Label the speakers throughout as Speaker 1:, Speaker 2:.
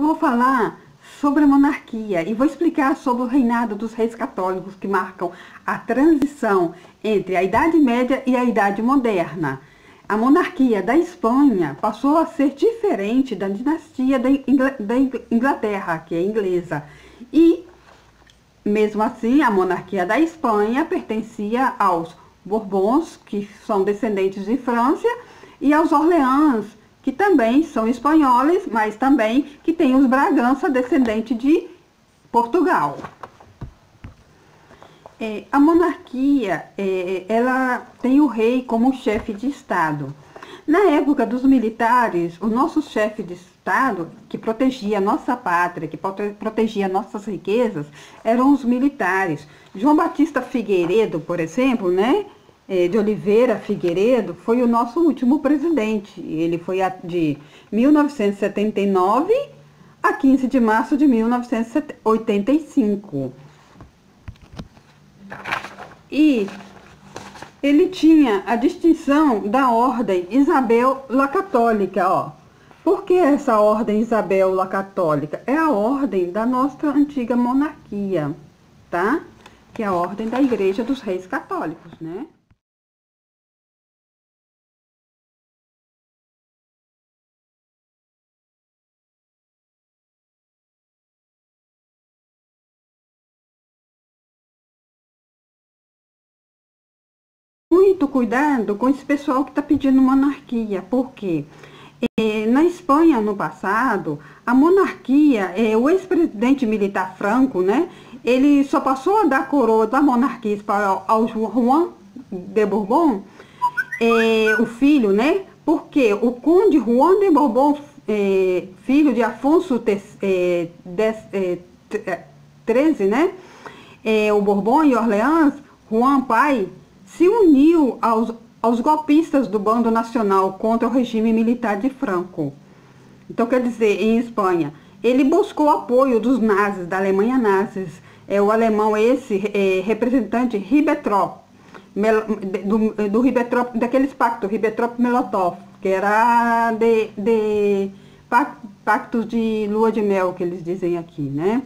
Speaker 1: vou falar sobre a monarquia e vou explicar sobre o reinado dos reis católicos que marcam a transição entre a Idade Média e a Idade Moderna. A monarquia da Espanha passou a ser diferente da dinastia da Inglaterra, que é inglesa. E, mesmo assim, a monarquia da Espanha pertencia aos Bourbons, que são descendentes de França, e aos Orleans, que também são espanhóis, mas também que tem os Bragança, descendente de Portugal. A monarquia, ela tem o rei como chefe de Estado. Na época dos militares, o nosso chefe de Estado, que protegia a nossa pátria, que protegia nossas riquezas, eram os militares. João Batista Figueiredo, por exemplo, né, de Oliveira Figueiredo, foi o nosso último presidente. Ele foi de 1979 a 15 de março de 1985. E ele tinha a distinção da Ordem Isabel la Católica, ó. Por que essa Ordem Isabel la Católica? É a ordem da nossa antiga monarquia, tá? Que é a ordem da Igreja dos Reis Católicos, né? Muito cuidado com esse pessoal que está pedindo monarquia, porque na Espanha, no passado, a monarquia, o ex-presidente militar Franco, né, ele só passou a dar a coroa da monarquia ao Juan de Bourbon, o filho, né, porque o conde Juan de Bourbon, filho de Afonso XIII, né, o Bourbon e Orleans, Juan pai, se uniu aos golpistas do bando nacional contra o regime militar de Franco. Então, quer dizer, em Espanha, ele buscou apoio dos nazis, da Alemanha nazis. O alemão representante Ribbentrop, do Ribbentrop, daqueles pactos, Ribbentrop-Molotov, que era de pactos de lua de mel, que eles dizem aqui, né?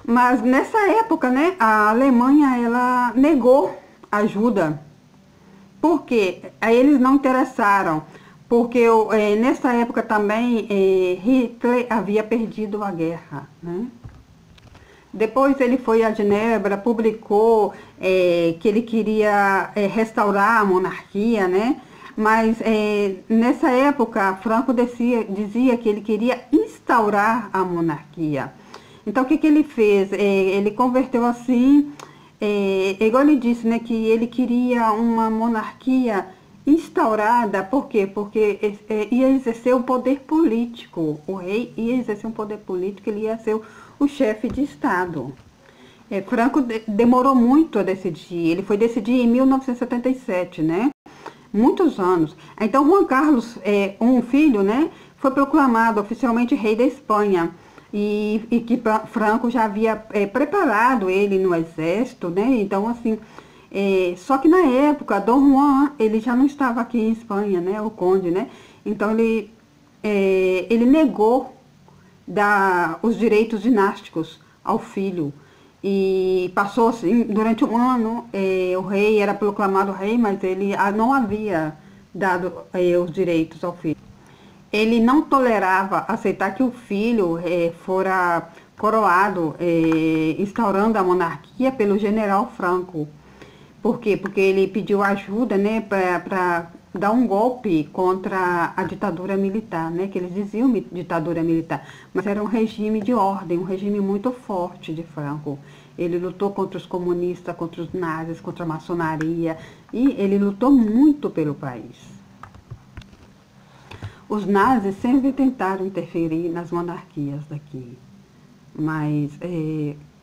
Speaker 1: Mas nessa época, né, a Alemanha, ela negou ajuda. Por quê? Aí eles não interessaram, porque nessa época também Hitler havia perdido a guerra, né? Depois ele foi a Genebra, publicou que ele queria restaurar a monarquia, né? Mas nessa época Franco dizia que ele queria instaurar a monarquia. Então, o que ele fez? Ele converteu assim, igual ele disse, né, que ele queria uma monarquia instaurada. Por quê? Porque ia exercer o poder político. O rei ia exercer um poder político, ele ia ser o chefe de Estado. Franco demorou muito a decidir. Ele foi decidir em 1977, né? Muitos anos. Então, Juan Carlos, um filho, né, foi proclamado oficialmente rei da Espanha. E que Franco já havia preparado ele no exército, né? Então, assim, só que na época, Dom Juan, ele já não estava aqui em Espanha, né? O conde, né? Então, ele negou os direitos dinásticos ao filho. E passou assim, durante um ano, o rei era proclamado rei, mas ele não havia dado os direitos ao filho. Ele não tolerava aceitar que o filho fora coroado, instaurando a monarquia pelo general Franco. Por quê? Porque ele pediu ajuda, né, para dar um golpe contra a ditadura militar, né, que eles diziam ditadura militar, mas era um regime de ordem, um regime muito forte de Franco. Ele lutou contra os comunistas, contra os nazis, contra a maçonaria, e ele lutou muito pelo país. Os nazis sempre tentaram interferir nas monarquias daqui, mas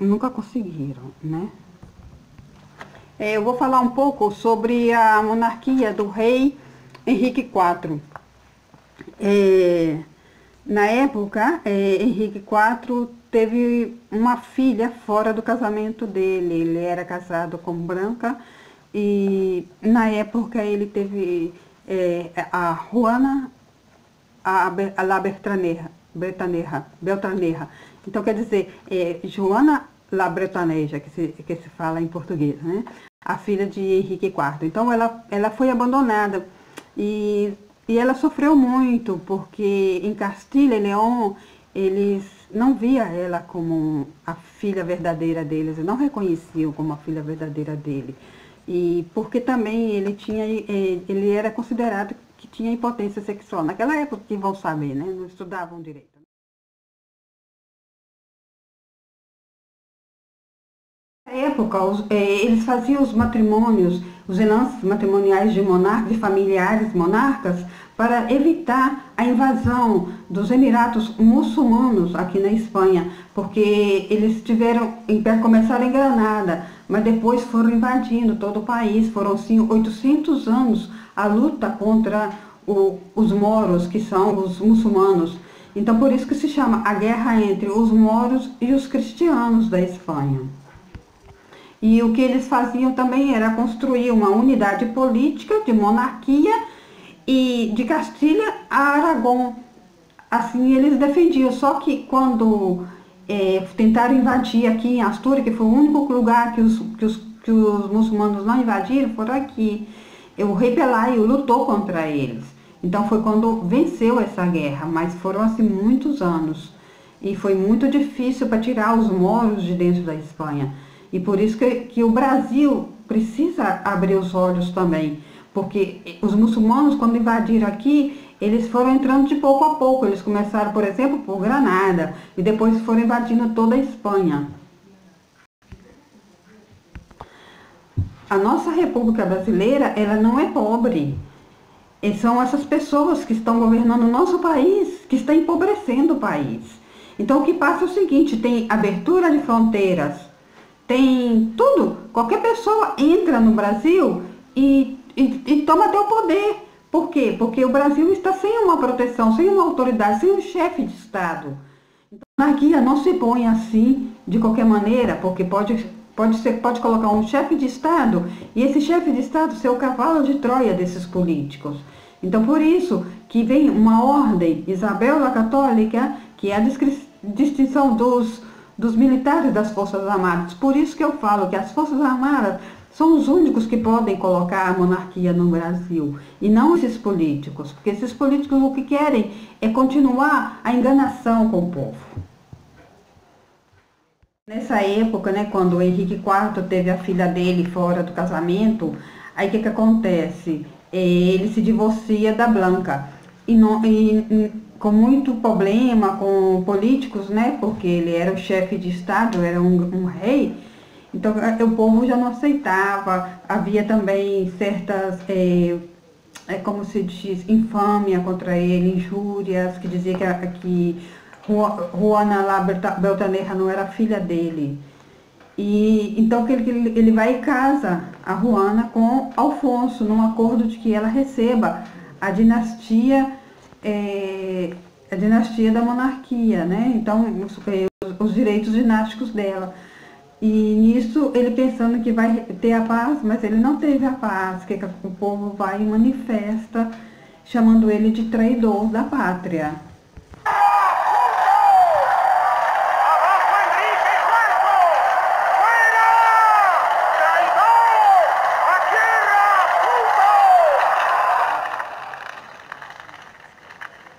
Speaker 1: nunca conseguiram, né? Eu vou falar um pouco sobre a monarquia do rei Henrique IV. Na época, Henrique IV teve uma filha fora do casamento dele. Ele era casado com Branca e, na época, ele teve a Juana la Bertrandera, Beltraneja. Então, quer dizer, Joana La Bretaneja, que se fala em português, né? A filha de Henrique IV. Então, ela foi abandonada e ela sofreu muito, porque em Castilha e León, eles não via ela como a filha verdadeira deles, não reconheciam como a filha verdadeira dele. E porque também ele era considerado que tinha impotência sexual. Naquela época, que vão saber, né? Não estudavam direito. Na época, eles faziam os matrimônios, os enlaces matrimoniais de monarcas, de familiares monarcas, para evitar a invasão dos Emiratos muçulmanos aqui na Espanha, porque eles começaram em Granada, mas depois foram invadindo todo o país. Foram, sim, 800 anos a luta contra os moros, que são os muçulmanos. Então, por isso que se chama a guerra entre os moros e os cristianos da Espanha. E o que eles faziam também era construir uma unidade política de monarquia e de Castilha a Aragão. Assim eles defendiam. Só que quando tentaram invadir aqui em Astúrias, que foi o único lugar que os muçulmanos não invadiram, foram aqui. O rei Pelayo lutou contra eles. Então foi quando venceu essa guerra, mas foram assim muitos anos. E foi muito difícil para tirar os moros de dentro da Espanha. E por isso que o Brasil precisa abrir os olhos também, porque os muçulmanos, quando invadiram aqui, eles foram entrando de pouco a pouco. Eles começaram, por exemplo, por Granada, e depois foram invadindo toda a Espanha. A nossa República Brasileira, ela não é pobre. E são essas pessoas que estão governando o nosso país, que estão empobrecendo o país. Então o que passa é o seguinte: tem abertura de fronteiras, tem tudo. Qualquer pessoa entra no Brasil e toma até o poder. Por quê? Porque o Brasil está sem uma proteção, sem uma autoridade, sem um chefe de Estado. Então, a monarquia não se põe assim de qualquer maneira, porque pode colocar um chefe de Estado e esse chefe de Estado ser o cavalo de Troia desses políticos. Então, por isso que vem uma ordem, Isabel la Católica, que é a distinção dos militares das Forças Armadas. Por isso que eu falo que as Forças Armadas são os únicos que podem colocar a monarquia no Brasil, e não esses políticos, porque esses políticos o que querem é continuar a enganação com o povo. Nessa época, né, quando o Henrique IV teve a filha dele fora do casamento, aí o que acontece? Ele se divorcia da Blanca, com muito problema com políticos, né, porque ele era o chefe de Estado, era um rei. Então o povo já não aceitava. Havia também certas, como se diz, infâmia contra ele, injúrias, que dizia que Juana La Beltraneja não era filha dele. E então ele vai e casa a Juana com Alfonso, num acordo de que ela receba a dinastia da monarquia, né? Então os direitos dinásticos dela. E nisso ele pensando que vai ter a paz, mas ele não teve a paz, que o povo vai e manifesta, chamando ele de traidor da pátria.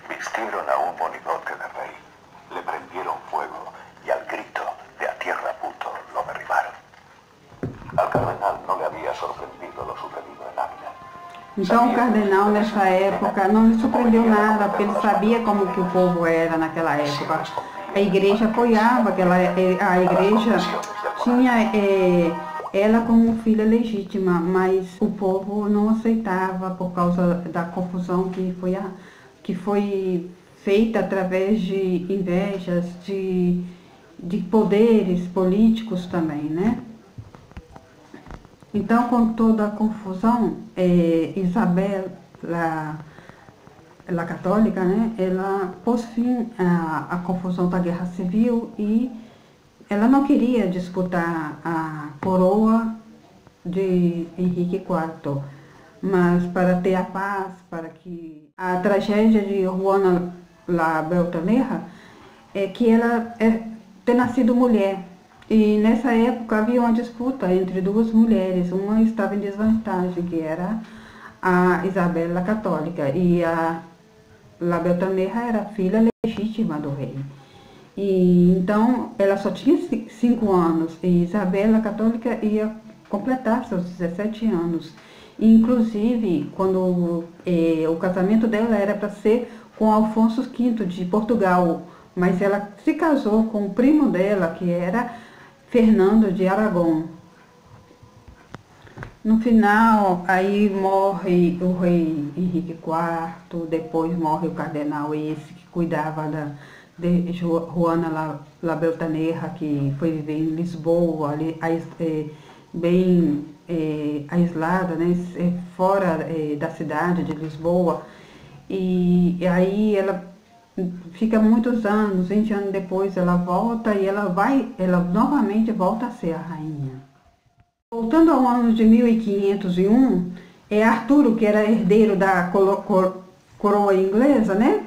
Speaker 2: Vistieron a un monigote de rey, le prendieron fuego y al grito de "a tierra puto" lo derribaron. Al cardenal no le había sorprendido lo sucedido en Ávila.
Speaker 1: Então o cardenal nessa época não lhe surpreendeu nada, porque ele sabia como que o povo era naquela época. A igreja apoiava, a igreja tinha ela como filha legítima, mas o povo não aceitava por causa da confusão que foi feita através de invejas, de poderes políticos também, né? Então, com toda a confusão, Isabel, a católica, né, ela pôs fim à confusão da guerra civil e ela não queria disputar a coroa de Henrique IV, mas para ter a paz, para que a tragédia de Juana La Beltraneja, é que ela ter nascido mulher. E nessa época havia uma disputa entre duas mulheres, uma estava em desvantagem, que era a Isabel la Católica, e a La Beltraneja era filha legítima do rei. E então ela só tinha 5 anos, e Isabel la Católica ia completar seus 17 anos. E, inclusive, quando o casamento dela era para ser com Alfonso V de Portugal, mas ela se casou com o primo dela, que era Fernando de Aragão. No final, aí morre o rei Henrique IV, depois morre o cardenal esse que cuidava de Juana la Beltraneja, que foi viver em Lisboa, ali, bem aislada, né, fora da cidade de Lisboa. E aí ela fica muitos anos, 20 anos depois ela volta e ela novamente volta a ser a rainha. Voltando ao ano de 1501, Arturo, que era herdeiro da coroa inglesa, né?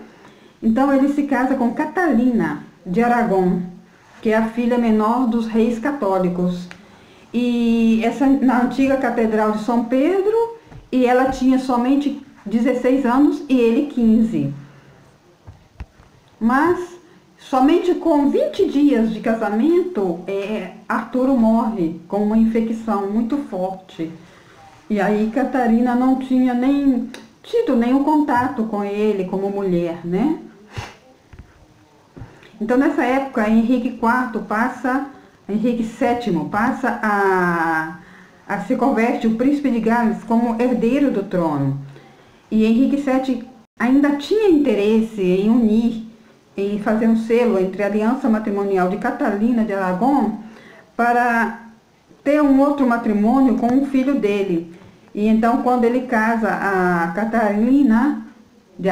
Speaker 1: Então ele se casa com Catalina de Aragão, que é a filha menor dos reis católicos. E essa na antiga Catedral de São Pedro, e ela tinha somente 16 anos e ele 15. Mas somente com 20 dias de casamento, Arturo morre com uma infecção muito forte. E aí Catarina não tinha nem tido nenhum contato com ele como mulher, né? Então nessa época Henrique VII passa a se converte o príncipe de Gales como herdeiro do trono. E Henrique VII ainda tinha interesse em fazer um selo entre a aliança matrimonial de Catalina de Aragão para ter um outro matrimônio com um filho dele. E então quando ele casa a Catalina de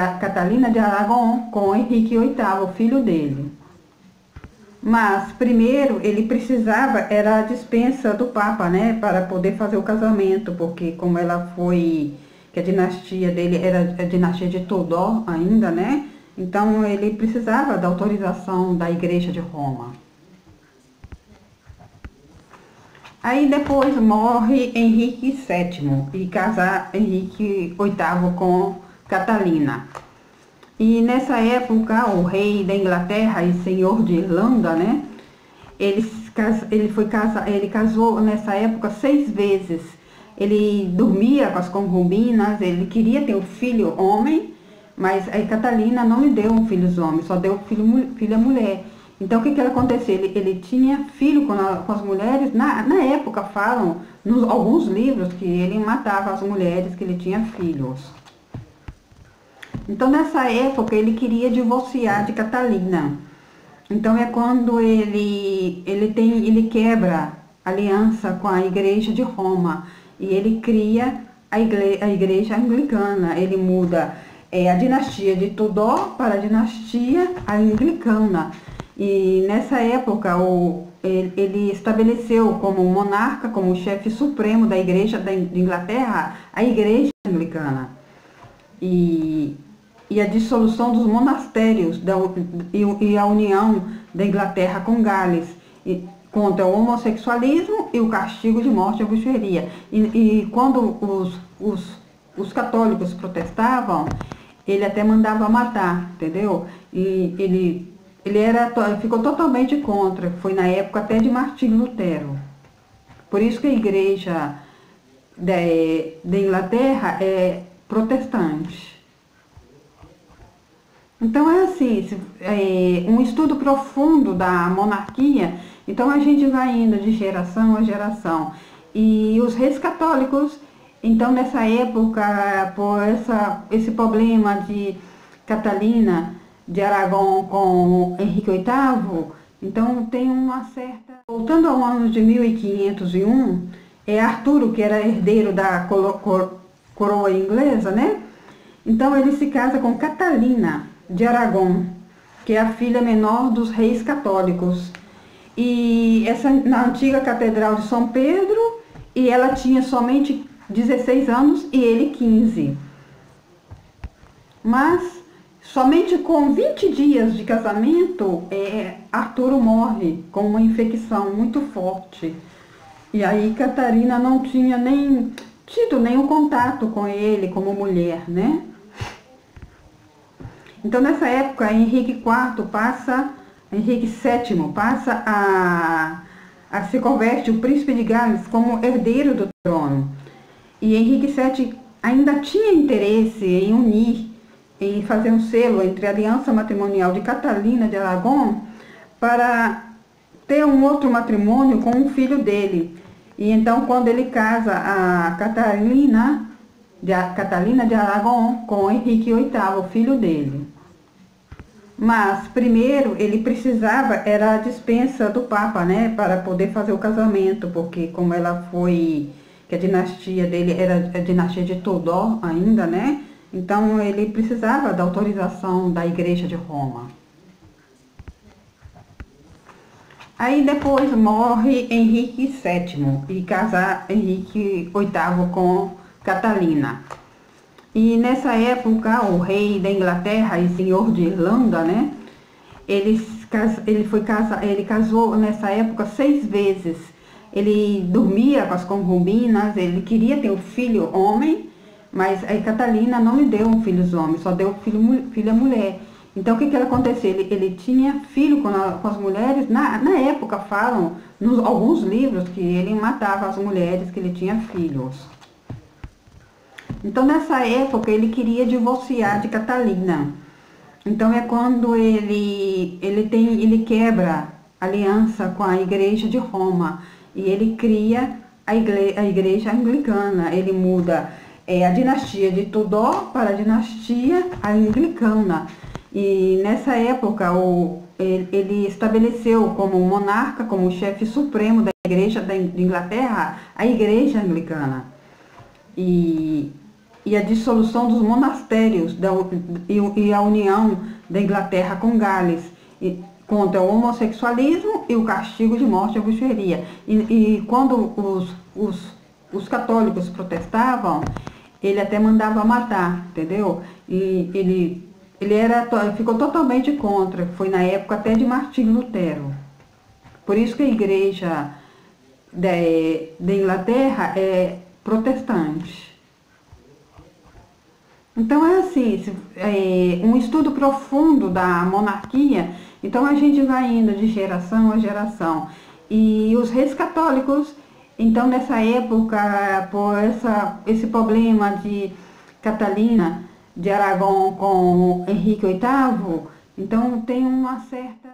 Speaker 1: Aragão com Henrique VIII, filho dele. Mas primeiro ele precisava, era a dispensa do Papa, né, para poder fazer o casamento, porque como ela foi, que a dinastia dele era a dinastia de Tudor ainda, né, então ele precisava da autorização da Igreja de Roma. Aí depois morre Henrique VII e casa Henrique VIII com Catalina. E nessa época, o rei da Inglaterra e senhor de Irlanda, né, ele casou nessa época 6 vezes. Ele dormia com as concubinas, ele queria ter um filho homem, mas a Catalina não lhe deu um filho homem, só deu filha mulher. Então o que aconteceu? Ele tinha filho com as mulheres. Na época falam, alguns livros, que ele matava as mulheres que ele tinha filhos. Então nessa época ele queria divorciar de Catalina. Então é quando ele quebra aliança com a Igreja de Roma e ele cria a Igreja Anglicana. Ele muda a dinastia de Tudor para a dinastia anglicana. E nessa época ele estabeleceu como monarca, como chefe supremo da Igreja da Inglaterra, a Igreja Anglicana. E a dissolução dos monastérios e a união da Inglaterra com Gales contra o homossexualismo e o castigo de morte à bruxaria. E quando os católicos protestavam, ele até mandava matar, entendeu? E ele ficou totalmente contra, foi na época até de Martinho Lutero. Por isso que a Igreja da Inglaterra é protestante. Então é assim, um estudo profundo da monarquia. Então a gente vai indo de geração a geração. E os reis católicos, então nessa época, por esse problema de Catalina de Aragão com Henrique VIII, então tem uma certa... Voltando ao ano de 1501, Arturo, que era herdeiro da coroa inglesa, né? Então ele se casa com Catalina de Aragão, que é a filha menor dos reis católicos. E essa na antiga Catedral de São Pedro, e ela tinha somente 16 anos e ele 15. Mas Somente com 20 dias de casamento, Arturo morre com uma infecção muito forte. E aí Catarina não tinha nem tido nenhum contato com ele como mulher, né? Então nessa época Henrique VII passa a se converte o príncipe de Gales como herdeiro do trono. E Henrique VII ainda tinha interesse em fazer um selo entre a aliança matrimonial de Catalina de Aragão para ter um outro matrimônio com um filho dele. E então quando ele casa a Catalina de Aragão com Henrique VIII, filho dele. Mas primeiro ele precisava, era a dispensa do Papa, né, para poder fazer o casamento, porque como ela foi, que a dinastia dele era a dinastia de Tudor ainda, né, então ele precisava da autorização da Igreja de Roma. Aí depois morre Henrique VII e casa Henrique VIII com Catalina. E nessa época o rei da Inglaterra e senhor de Irlanda, né, ele casou nessa época 6 vezes. Ele dormia com as concubinas, ele queria ter um filho homem, mas a Catalina não lhe deu um filho homem, só deu filha mulher. Então o que aconteceu? Ele tinha filho com as mulheres. Na época falam, alguns livros, que ele matava as mulheres que ele tinha filhos. Então nessa época ele queria divorciar de Catalina. Então é quando ele quebra aliança com a Igreja de Roma e ele cria a Igreja Anglicana. Ele muda a dinastia de Tudor para a dinastia anglicana. E nessa época ele estabeleceu como monarca, como chefe supremo da Igreja de Inglaterra, a Igreja Anglicana. E a dissolução dos monastérios e a união da Inglaterra com Gales contra o homossexualismo e o castigo de morte à bruxaria. E quando os católicos protestavam, ele até mandava matar, entendeu? E ele ficou totalmente contra, foi na época até de Martinho Lutero. Por isso que a Igreja da Inglaterra é protestante. Então é assim, um estudo profundo da monarquia. Então a gente vai indo de geração a geração. E os reis católicos, então nessa época, por esse problema de Catalina de Aragão com Henrique VIII, então tem uma certa